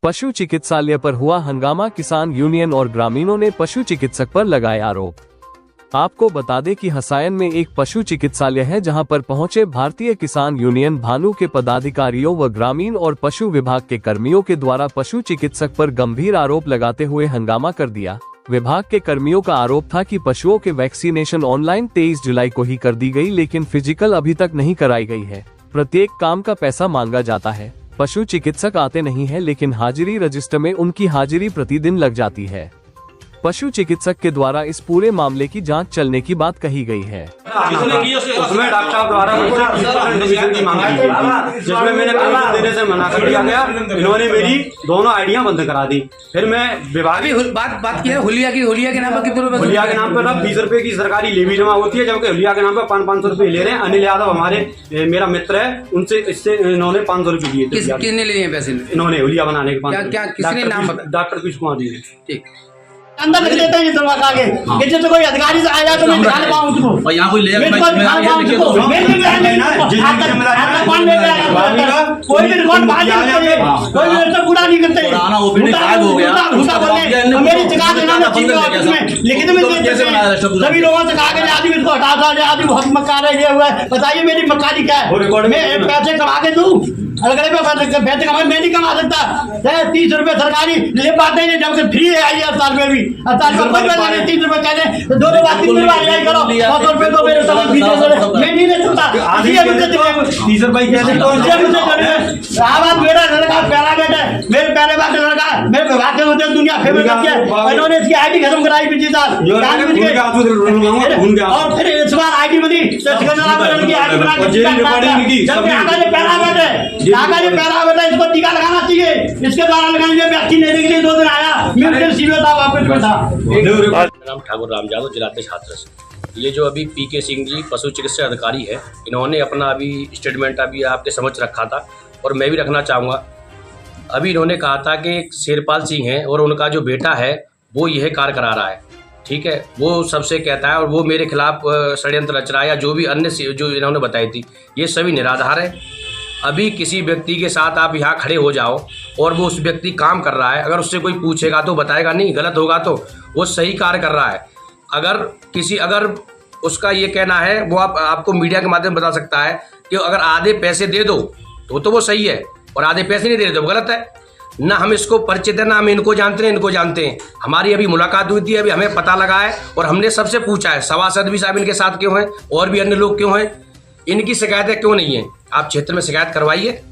पशु चिकित्सालय पर हुआ हंगामा, किसान यूनियन और ग्रामीणों ने पशु चिकित्सक पर लगाए आरोप। आपको बता दें कि हसायन में एक पशु चिकित्सालय है जहां पर पहुंचे भारतीय किसान यूनियन भानु के पदाधिकारियों व ग्रामीण और पशु विभाग के कर्मियों के द्वारा पशु चिकित्सक पर गंभीर आरोप लगाते हुए हंगामा कर दिया। विभाग के कर्मियों का आरोप था कि पशुओं के वैक्सीनेशन ऑनलाइन 23 जुलाई को ही कर दी गई, लेकिन फिजिकल अभी तक नहीं कराई गई है। प्रत्येक काम का पैसा मांगा जाता है। पशु चिकित्सक आते नहीं है, लेकिन हाजिरी रजिस्टर में उनकी हाजिरी प्रतिदिन लग जाती है। पशु चिकित्सक के द्वारा इस पूरे मामले की जांच चलने की बात कही गई है। उसमें डॉक्टर साहब द्वारा की मांग की गई, जिसमें मैंने पैसा देने से मना कर दिया गया। इन्होंने मेरी दोनों आईडियां बंद करा दी। फिर मैं विभाग बात की है हुलिया के नाम पर कितने रुपए? हुलिया के नाम पर 20 रुपए की सरकारी लेवी जमा होती है, जबकि हुलिया के नाम पर 500 रुपए ले रहे हैं। अनिल यादव हमारे मेरा मित्र है, उनसे इससे इन्होंने 500 रुपए लिए। किसने लिए पैसे? इन्होंने हुलिया बनाने के बाद क्या किसने नाम बताया? डॉक्टर कृष्ण कुमार जी ने। ठीक, अंदर लग देते हैं ये दरवाजा आगे। ये जो कोई अधिकारी से आया तो मैं निकाल पाऊं उसको। और यहाँ कोई ले कोई भी रिकॉर्ड बाहर जाए कोई भी ऐसा बुरा नहीं करते। मेरी जगह लिखित में सभी लोगों से कहा कि आदमी इसको हटा दो, आदमी बहुत मक्कार है, ये हुआ है। बताइए मेरी मक्कारी क्या है? मैं पैसे कमा के दूं, अगले पे पैसे कमा, मैं नहीं कमा सकता। 30 रुपए सरकारी ये बात नहीं, जबकि फ्री है आई अस्पताल में भी। अस्पताल में कोई पैसा नहीं, 30 रुपए कहते तो 2 बार 3 बार इलाज करो, 100 रुपए तो मेरे समझ मैं नहीं ले सकता। 30 रुपए आवाज मेरा लड़का प्यारा बेटा, मेरे प्यारे बात लड़का, मेरे विभाग के होते दुनिया फेमस करती है। इन्होंने इसकी आईडी खत्म कराई पिछले साल, और फिर इस बार आईडी बनी इसको टीका लगाना चाहिए। इसके द्वारा लगाएंगे वैक्सीन लेने के लिए 2 दिन आया, मैं फिर सीधे था वापस बैठा। नाम ठाकुर राम यादव, जिला छात्र। ये जो अभी पीके सिंह जी पशु चिकित्सा अधिकारी है, इन्होंने अपना अभी स्टेटमेंट अभी आपके समझ रखा था और मैं भी रखना चाहूँगा। अभी इन्होंने कहा था कि शेरपाल सिंह है और उनका जो बेटा है वो यह कार्य करा रहा है, ठीक है, वो सबसे कहता है और वो मेरे खिलाफ षड्यंत्र रच रहा है, या जो भी अन्य जो इन्होंने बताई थी, ये सभी निराधार है। अभी किसी व्यक्ति के साथ आप यहाँ खड़े हो जाओ और वो उस व्यक्ति काम कर रहा है, अगर उससे कोई पूछेगा तो बताएगा नहीं, गलत होगा तो वो सही कार्य कर रहा है। अगर उसका ये कहना है, वो आपको मीडिया के माध्यम बता सकता है कि अगर आधे पैसे दे दो तो वो सही है, और आधे पैसे नहीं दे दो गलत है। ना हम इसको परिचित है, ना हम इनको जानते हैं, इनको जानते हैं। हमारी अभी मुलाकात हुई थी, अभी हमें पता लगा है और हमने सबसे पूछा है, सभासद भी साहब इनके साथ क्यों हैं और भी अन्य लोग क्यों हैं, इनकी शिकायतें क्यों नहीं है। आप क्षेत्र में शिकायत करवाइए,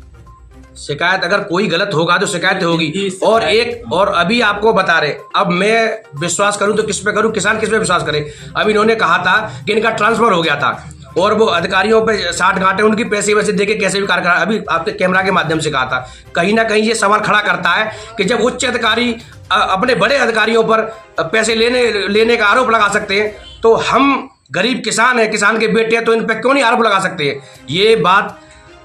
शिकायत अगर कोई गलत होगा तो शिकायत होगी। और अभी आपको बता रहे, अब मैं विश्वास करूं तो किस पे करूं, किसान किस पे विश्वास करे। अब इन्होंने कहा था कि इनका ट्रांसफर हो गया था और वो अधिकारियों पे 60 घाटे उनकी पैसे वैसे देके कैसे भी कार्य करा। अभी आपके कैमरा के माध्यम से कहा था, कहीं ना कहीं ये सवाल खड़ा करता है कि जब उच्च अधिकारी अपने बड़े अधिकारियों पर पैसे लेने का आरोप लगा सकते हैं, तो हम गरीब किसान है, किसान के बेटे हैं, तो इन पर क्यों नहीं आरोप लगा सकते हैं। ये बात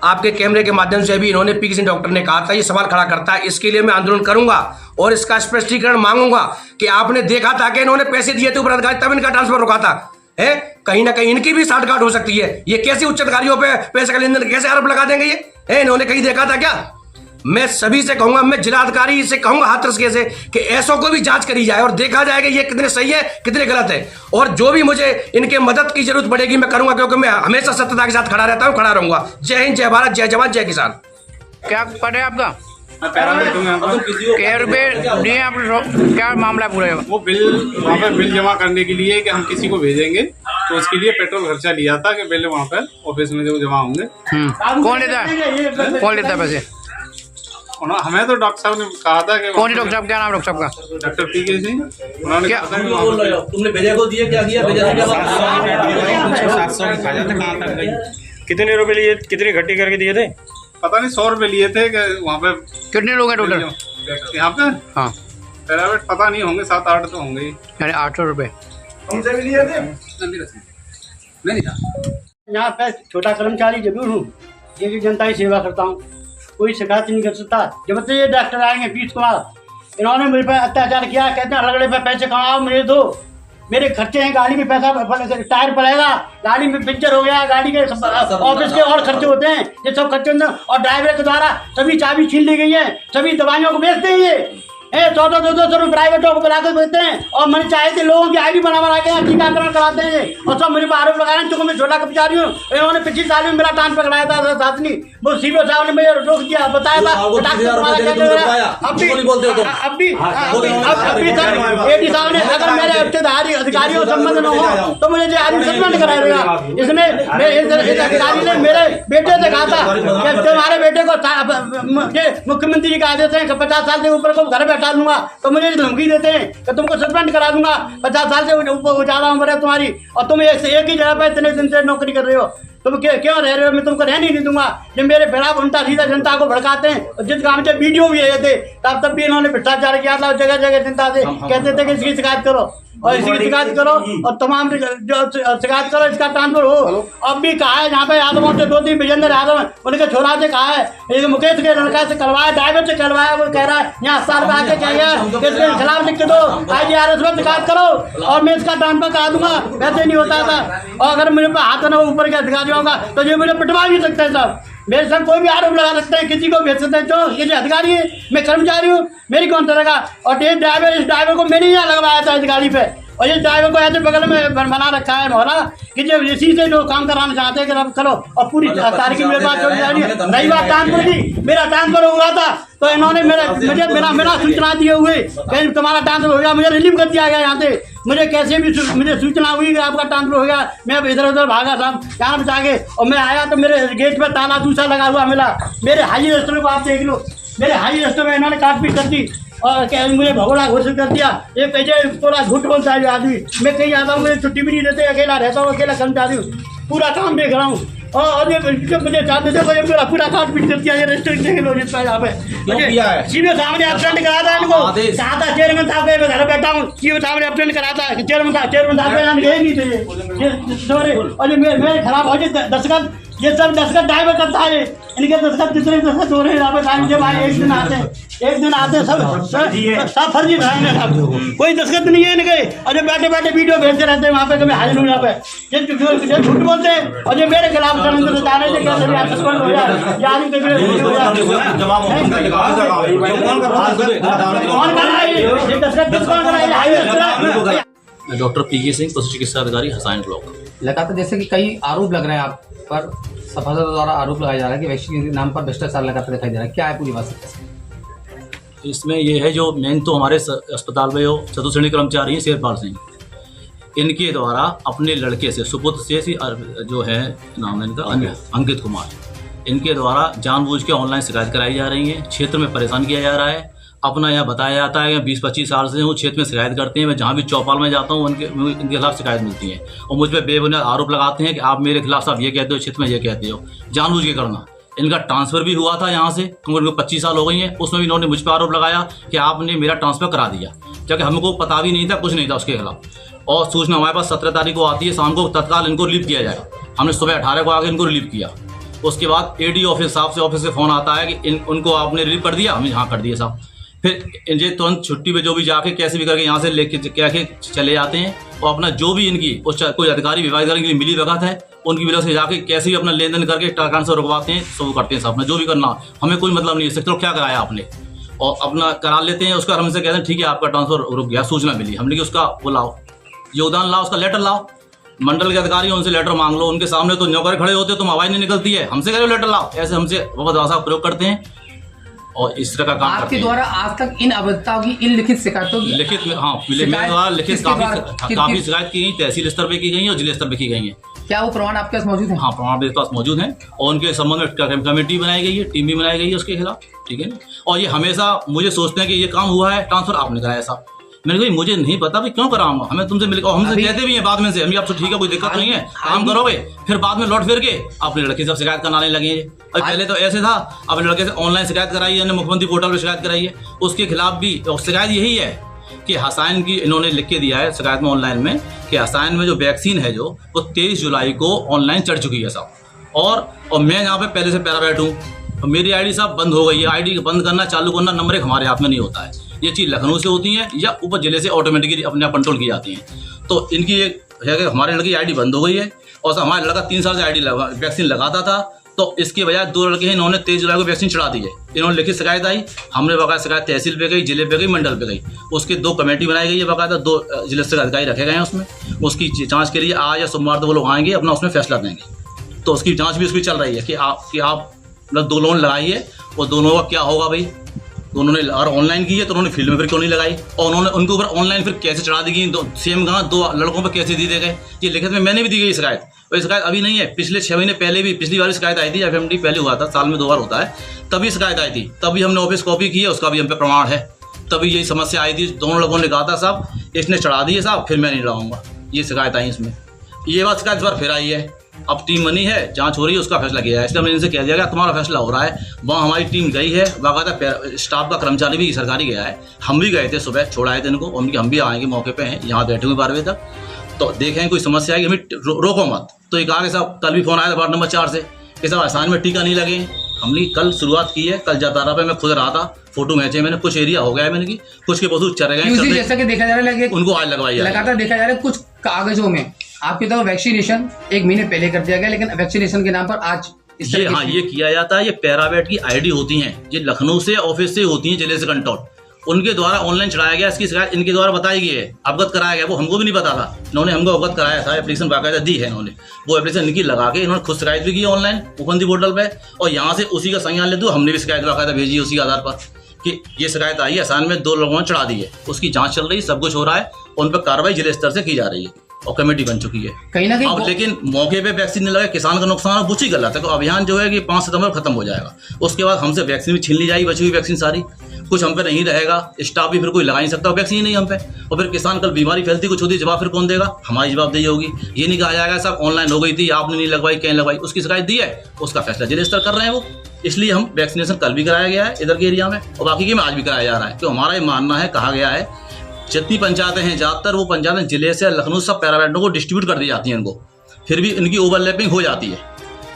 आपके कैमरे के माध्यम से अभी इन्होंने पीके सिंह डॉक्टर ने कहा था, ये सवाल खड़ा करता है। इसके लिए मैं आंदोलन करूंगा और इसका स्पष्टीकरण मांगूंगा कि आपने देखा था कि इन्होंने पैसे दिए थे ऊपर अधिकारी, तब इनका ट्रांसफर रुका था है। कहीं ना कहीं इनकी भी साठगांठ हो सकती है। ये कैसे उच्च अधिकारियों पे पैसे का लेन देन कैसे आरोप लगा देंगे ये है? इन्होंने कहीं देखा था क्या? मैं सभी से कहूंगा, मैं जिलाधिकारी से कहूंगा हाथरस के से कि ऐसों को भी जांच करी जाए और देखा जाए कि ये कितने सही है कितने गलत है। और जो भी मुझे इनके मदद की जरूरत पड़ेगी मैं करूंगा, क्योंकि मैं हमेशा सत्यता के साथ खड़ा रहता हूं, खड़ा रहूंगा। जय हिंद, जय भारत, जय जवान, जय किसान। क्या पढ़े आपका? क्या मामला पूरा? वो बिल वहाँ पर बिल जमा करने के लिए कि हम किसी को भेजेंगे, तो उसके लिए पेट्रोल खर्चा लिया था कि बिल वहाँ पर ऑफिस में जो जमा होंगे। कौन लेता है पैसे? हमें तो डॉक्टर साहब ने कहा था कि कौन डॉक्टर साहब? क्या नाम डॉक्टर साहब का? डॉक्टर पीके सिंह। उन्होंने क्या तुमने भेजा को दिया, क्या किया? कितने रुपए लिए, कितने इकट्ठे करके दिए थे? पता नहीं 100 रुपए लिए थे कि वहाँ पे। कितने लोग हैं टोटल यहाँ पे? हाँ, प्राइवेट पता नहीं होंगे, 7-8 तो होंगे। यानी 800 रुपए हमसे भी लिए थे। यहाँ पे छोटा कर्मचारी जरूर हूँ, ये जनता की सेवा करता हूँ, कोई शिकायत नहीं कर सकता। जब से ये डॉक्टर आएंगे पीयूष कुमार, इन्होंने मेरे पे अत्याचार किया, कहते हैं अगले पे पैसे कमाओ मुझे दो, मेरे खर्चे हैं, गाड़ी में पैसा, टायर पड़ेगा, गाड़ी में पंचर हो गया, गाड़ी के ऑफिस के और खर्चे होते हैं, ये सब खर्चे और ड्राइवर के द्वारा सभी चाबी छीन ली गई है, सभी दवाइयों को बेचते हैं ये 100-200 रुपये प्राइवेटों को बुला कर बेचते हैं और मैंने चाहे थे लोगों की आईडी बना के टीकाकरण कराते हैं और सब मेरे पर आरोप लगा रहे हैं। चूंकि मैं छोटा कर्मचारी हूँ, इन्होंने 25 साल में मेरा टांग पकड़ाया था साथनी, वो सीबीओ साहब ने मुझे रोक दिया, बताया था अभी सर एडी साहब ने अगर मेरे इब्तदारी अधिकारियों संबंध न हो तो मुझे जो आदमी सस्पेंड कराएगा। इसने इस अधिकारी ने मेरे बेटे से कहा था कि तुम्हारे बेटे को मुख्यमंत्री जी का आदेश है कि 50 साल से ऊपर को घर बैठा लूंगा, तो मुझे धमकी देते हैं कि तुमको सस्पेंड करा दूंगा, 50 साल से ऊपर ज्यादा उम्र है तुम्हारी और तुम एक ही जगह पर इतने दिन से नौकरी कर रहे हो, तुम क्यों रह रहे हो, मैं तुमको रहने नहीं दूंगा। जब मेरे खिलाफ उल्टा सीधा जनता को भड़काते हैं और जिस काम से वीडियो भी आए थे तब भी इन्होंने भ्रष्टाचार किया था, जगह जगह जनता से कहते थे कि इसकी शिकायत करो और इसी की शिकायत करो और तमाम जो शिकायत करो, इसका ट्रांसफर हो। अब भी कहा है जहाँ पे यादवों से 2-3 विजेंद्र यादव उनके छोरा से कहा है, मुकेश के लड़का से करवाया, ड्राइवर से करवाया, वो कह रहा है यहाँ 7 रुपये आके चाहिए, इसके खिलाफ लिख के दो, IGRS में शिकायत करो और मैं इसका ट्रांसफर करा दूंगा। वैसे नहीं होता था और अगर मेरे पे हाथ न ऊपर के अधिकारी होगा तो ये मुझे पिटवा भी सकते हैं साहब, मेरे साथ कोई भी आरोप लगा सकते हैं, किसी को भेज सकते हैं। जो ये अधिकारी है, मैं कर्मचारी हूँ, मेरी कौन तरह और ये इस ड्राइवर को मैंने यहाँ लगवाया था इस गाड़ी पे और ये ड्राइवर को ऐसे बगल में बना रखा है मोहरा कि जब इसी से जो काम कराना चाहते हैं कि अब करो और पूरी तारीख मेरे पास छोड़ जा रही है। रही बात ट्रांसफर की, मेरा ट्रांसफर हुआ था तो इन्होंने मुझे मेरा सूचना दिए हुए कहीं तुम्हारा ट्रांसफर हो गया, मुझे रिलीव कर दिया गया यहाँ से, मुझे कैसे भी मुझे सूचना हुई कि आपका ट्रांसफर हो गया, मैं इधर उधर भागा साहब यहाँ बचा के और मैं आया तो मेरे गेट पर ताला दूसरा लगा हुआ मिला। मेरे हाई रजिस्टर को आप देख लो, मेरे हाई रजिस्टर में इन्होंने काटपीट कर दी और मुझे भगोड़ा घोषित कर दिया। ये पैसे पूरा झूठ बोलता है आदमी, मैं कहीं आता हूँ, मुझे छुट्टी भी नहीं देते, अकेला रहता हूँ, अकेला कर्मचारी हूँ, पूरा काम देख रहा हूँ और ये मुझे चाहते थे मुझे मेरा पूरा काटपीट कर दिया। ये रजिस्टर देख लो जिसका यहाँ पे सीबीओ सामने अपडेट करा था इनको, कहा था चेयरमैन साहब के घर बैठा हूँ, सीबीओ सामने अपडेट करा था चेयरमैन साहब गए नहीं थे और ये मेरे खराब हो जाए दस्तखत, ये सब दस्तखत ड्राइवर करता है, इनके दस्तखत कितने दस्तखत हो रहे हैं यहाँ पे। जब आए एक दिन आते सब फर्जी बनाएंगे साहब, कोई दस्तखत नहीं है इनके और जब बैठे बैठे वीडियो भेजते रहते हैं वहाँ पे, कभी हाजिर हूँ यहाँ पे, ये झूठ बोलते हैं और ये मेरे खिलाफ षड्यंत्र रचा रहे थे कैसे सस्पेंड हो जाए या आदमी मैं डॉक्टर PK सिंह, पशु चिकित्सा अधिकारी हसाइन ब्लॉक। लगातार जैसे कि कई आरोप लग रहे हैं आप पर, सभासद द्वारा आरोप लगाया जा रहा है कि वैक्सीन के नाम पर भ्रष्टाचार लगातार दिखाई दे रहा है, क्या है पूरी बात? इसमें ये है जो मेन तो हमारे अस्पताल में जो चतुर्श्रेणी कर्मचारी हैं शेरपाल सिंह, इनके द्वारा अपने लड़के से सुपुत्र से जो है नाम है इनका अंकित कुमार, इनके द्वारा जानबूझ के ऑनलाइन शिकायत कराई जा रही है, क्षेत्र में परेशान किया जा रहा है। अपना यहाँ बताया जाता है कि 20-25 साल से वो क्षेत्र में शिकायत करते हैं, मैं जहाँ भी चौपाल में जाता हूँ इनके खिलाफ शिकायत मिलती है और मुझ पर बेबुनियाद आरोप लगाते हैं कि आप मेरे खिलाफ साहब ये कहते हो, क्षेत्र में ये कहते हो, जानबूझ के करना। इनका ट्रांसफ़र भी हुआ था यहाँ से, क्योंकि उनको 25 साल हो गई हैं, उसमें भी इन्होंने मुझ पर आरोप लगाया कि आपने मेरा ट्रांसफ़र करा दिया, जबकि हमको पता भी नहीं था, कुछ नहीं था उसके खिलाफ। और सूचना हमारे पास 17 तारीख को आती है, शाम को तत्काल इनको रिलीव किया जाए, हमने सुबह 18 को आके इनको रिलीव किया। उसके बाद AD ऑफिस साहब से ऑफिस से फ़ोन आता है कि उनको आपने रिलीव कर दिया, हमने हाँ कर दिया साहब। फिर ये तुरंत छुट्टी पे जो भी जाके कैसे भी करके यहाँ से लेके क्या के चले जाते हैं और अपना जो भी इनकी कोई अधिकारी विभाग के लिए मिली भगत है उनकी वजह से जाके कैसे भी अपना लेन देन करके ट्रांसफर रुकवाते हैं, सब करते हैं साहब। अपना जो भी करना हमें कोई मतलब नहीं है, चलो क्या कराया आपने और अपना करा लेते हैं। उसका हमसे कहते हैं ठीक है आपका ट्रांसफर रुक गया, सूचना मिली, हमने कि उसका वो लाओ, योगदान लाओ, उसका लेटर लाओ, मंडल के अधिकारी उनसे लेटर मांग लो, उनके सामने तो नौकर खड़े होते तुम आवाज़ नहीं निकलती है, हमसे कह रहे हो लेटर लाओ, ऐसे हमसे वफद भाषा प्रयोग करते हैं और इस तरह का काम आपके द्वारा आज तक इन अवैधताओं की इन लिखित शिकायतों की लिखित में मेरे द्वारा लिखित काफी शिकायत की गई, तहसील स्तर पे की गई और जिले स्तर पे की गई है। क्या वो प्रमाण आपके पास मौजूद है? हाँ, प्रमाण मेरे पास मौजूद है और उनके संबंध में कमेटी बनाई गई है, टीम भी बनाई गई है उसके खिलाफ, ठीक है। और ये हमेशा मुझे सोचते हैं कि ये काम हुआ है, ट्रांसफर आपने कराया साहब, मैंने कहा मुझे नहीं पता भाई क्यों कराऊंगा, हमें तुमसे मिलकर और हमसे कहते भी हैं बाद में से हम आपसे ठीक है कोई दिक्कत नहीं है काम करोगे, फिर बाद में लौट फिर के अपने लड़के से शिकायत कराने लगे। और पहले तो ऐसे था, अपने लड़के से ऑनलाइन शिकायत कराई है, मुख्यमंत्री पोर्टल पर शिकायत कराई है, उसके खिलाफ भी शिकायत यही है कि हसाइन की इन्होंने लिख के दिया है शिकायत में ऑनलाइन में कि हसाइन में जो वैक्सीन है जो वो 23 जुलाई को ऑनलाइन चढ़ चुकी है साहब। और मैं यहाँ पे पहले से पैरावेट हूँ, मेरी ID साहब बंद हो गई है, ID बंद करना चालू करना नंबर 1 हमारे हाथ में नहीं होता है, ये चीज़ लखनऊ से होती है या ऊपर जिले से ऑटोमेटिकली अपने आप कंट्रोल की जाती हैं। तो इनकी एक है कि हमारे लड़के की आईडी बंद हो गई है और हमारा लड़का 3 साल से आईडी वैक्सीन लगाता था, तो इसके बजाय 2 लड़के हैं, इन्होंने 23 जुलाई को वैक्सीन चढ़ा दी है। इन्होंने लिखित शिकायत आई, हमने बाकायदा शिकायत तहसील पे गई, जिले पे गई, मंडल पे गई, उसकी 2 कमेटी बनाई गई है, बाकायदा 2 जिले से अधिकारी रखे गए हैं उसमें। उसकी जांच के लिए आज या सोमवार को वो लोग आएंगे, अपना उसमें फैसला देंगे। तो उसकी जांच भी उसकी चल रही है कि आप मतलब 2 लोन लगाई है और दोनों का क्या होगा भाई। दोनों ने और ऑनलाइन की है तो उन्होंने फील्ड में फिर क्यों नहीं लगाई, और उन्होंने उनके ऊपर ऑनलाइन फिर कैसे चढ़ा दी गई, सेम कहाँ 2 लड़कों पर कैसे दी गए। ये लिखित में मैंने भी दी गई शिकायत, और शिकायत अभी नहीं है, पिछले 6 महीने पहले भी, पिछली बार शिकायत आई थी, FMD पहले हुआ था, साल में 2 बार होता है, तभी शिकायत आई थी, तभी हमने ऑफिस कॉपी की है, उसका भी हम पे प्रमाण है। तभी यही समस्या आई थी, दोनों लोगों ने कहा था साहब इसने चढ़ा दी है साहब, फिर मैं नहीं लगाऊंगा, ये शिकायत आई इसमें। ये बात शिकायत इस बार फिर आई है, अब टीम बनी है, जांच हो रही है, उसका फैसला किया है। इसलिए हमने इनसे कह दिया गया तुम्हारा फैसला हो रहा है। वहाँ हमारी टीम गई है, बाकायदा स्टाफ का कर्मचारी भी सरकारी गया है, हम भी गए थे, सुबह छोड़ आए थे इनको, हम भी आएंगे, मौके पे हैं, यहाँ बैठे हुए 12 बजे तक। तो देखें कोई समस्या आएगी, हमें रोको मत। तो एक आगे साहब कल भी फोन आया था वार्ड नंबर 4 से कि साहब आसान में टीका नहीं लगे। हमने कल शुरुआत की है, कल जातारा पे मैं खुद रहा था, फोटो खींचे मैंने, कुछ एरिया हो गया है मैंने की, कुछ के पशु चले गए, जैसा कि देखा जा रहा है उनको आज लगवाई लगातार देखा जा रहा है कुछ कागजों में आपकी तरफ वैक्सीनेशन 1 महीने पहले कर दिया गया, लेकिन वैक्सीनेशन के नाम पर आज ये हाँ ये किया जाता है। ये पैरावेट की आईडी होती हैं, ये लखनऊ से ऑफिस से होती हैं, जिले से कंट्रोल, उनके द्वारा ऑनलाइन चढ़ाया गया। इसकी शिकायत इनके द्वारा बताई गई है, अवगत कराया गया, वो हमको भी नहीं पता था, इन्होंने हमको अवगत कराया था, एप्लीकेशन बाकायदा दी है इन्होंने, वो एप्लीकेशन इनकी लगा के इन्होंने खुद शिकायत भी की ऑनलाइन मुखंदी पोर्टल पे, और यहाँ से उसी का संज्ञान ले दो, हमने भी शिकायत बाकायदा भेजी उसी आधार पर कि ये शिकायत आई है, आसान में 2 लोगों ने चढ़ा दी है, उसकी जाँच चल रही है, सब कुछ हो रहा है, उन पर कार्रवाई जिले स्तर से की जा रही है और कमेटी बन चुकी है कहीं ना कहीं। अब लेकिन मौके पे वैक्सीन नहीं लगा, किसान का नुकसान है, बुची गलत है। तो अभियान जो है कि 5 सितंबर खत्म हो जाएगा, उसके बाद हमसे वैक्सीन भी छीन ली जाएगी, बची हुई वैक्सीन सारी, कुछ हम पे नहीं रहेगा, स्टाफ भी फिर कोई लगा नहीं सकता, वैक्सीन नहीं हम पे, और फिर किसान कल बीमारी फैलती कुछ होती, जवाब फिर कौन देगा, हमारी जवाबदेही होगी। ये नहीं कहा जाएगा साहब ऑनलाइन हो गई थी, आपने नहीं लगवाई, क्या लगवाई, उसकी शिकायत दी है, उसका फैसला जिले स्तर कर रहे हैं वो। इसलिए हम वैक्सीनेशन कल भी कराया गया है इधर के एरिया में, और बाकी के में आज भी कराया जा रहा है। तो हमारा ये मानना है, कहा गया है जितनी पंचायतें हैं ज़्यादातर वो पंचायतें जिले से लखनऊ सब पैरावेटों को डिस्ट्रीब्यूट कर दी जाती हैं इनको, फिर भी इनकी ओवरलैपिंग हो जाती है।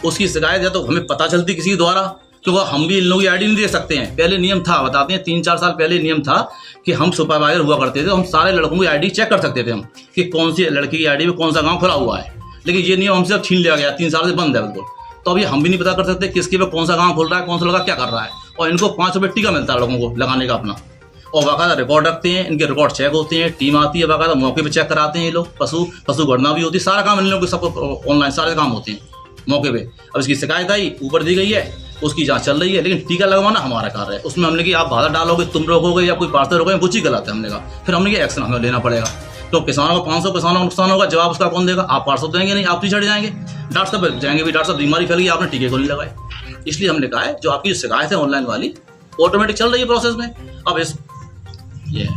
उसकी शिकायत या तो हमें पता चलती किसी द्वारा, क्योंकि हम भी इन लोगों की आईडी नहीं दे सकते हैं। पहले नियम था, बताते हैं 3-4 साल पहले नियम था कि हम सुपरवाइजर हुआ करते थे, तो हम सारे लड़कों की आईडी चेक कर सकते थे हम कि कौन सी लड़की की आईडी में कौन सा गाँव खुला हुआ है। लेकिन ये नियम हमसे अब छीन लिया गया, 3 साल से बंद है बिल्कुल। तो अभी हम भी नहीं पता कर सकते किसके पे कौन सा गाँव खुल रहा है, कौन सा लड़का क्या कर रहा है। और इनको 5 रुपये टीका मिलता है लोगों को लगाने का अपना, और बाकायदा रिकॉर्ड रखते हैं, इनके रिकॉर्ड चेक होते हैं, टीम आती है बाकायदा मौके पे चेक कराते हैं ये लोग, पशु गणना भी होती है, सारा काम इन लोगों के सब ऑनलाइन सारे काम होते हैं मौके पे। अब इसकी शिकायत आई, ऊपर दी गई है, उसकी जांच चल रही है, लेकिन टीका लगवाना हमारा कार्य है। उसमें हमने कि आप बाधा डालोगे, तुम रोकोगे या कोई पार्सल रोकोगे, कुछ ही गलत है हमने कहा, फिर हमने कि एक्शन हमें लेना पड़ेगा। तो किसानों को 500 किसानों को नुकसान होगा, जवाब उसका कौन देगा, आप पार्सल देंगे नहीं, आप पीछे जाएंगे, डॉक्टर साहब जाएंगे भी, डॉक्टर साहब बीमारी फैल गई, आपने टीके को नहीं लगाए। इसलिए हमने कहा है जो आपकी शिकायत है ऑनलाइन वाली ऑटोमेटिक चल रही है प्रोसेस में। अब इस ये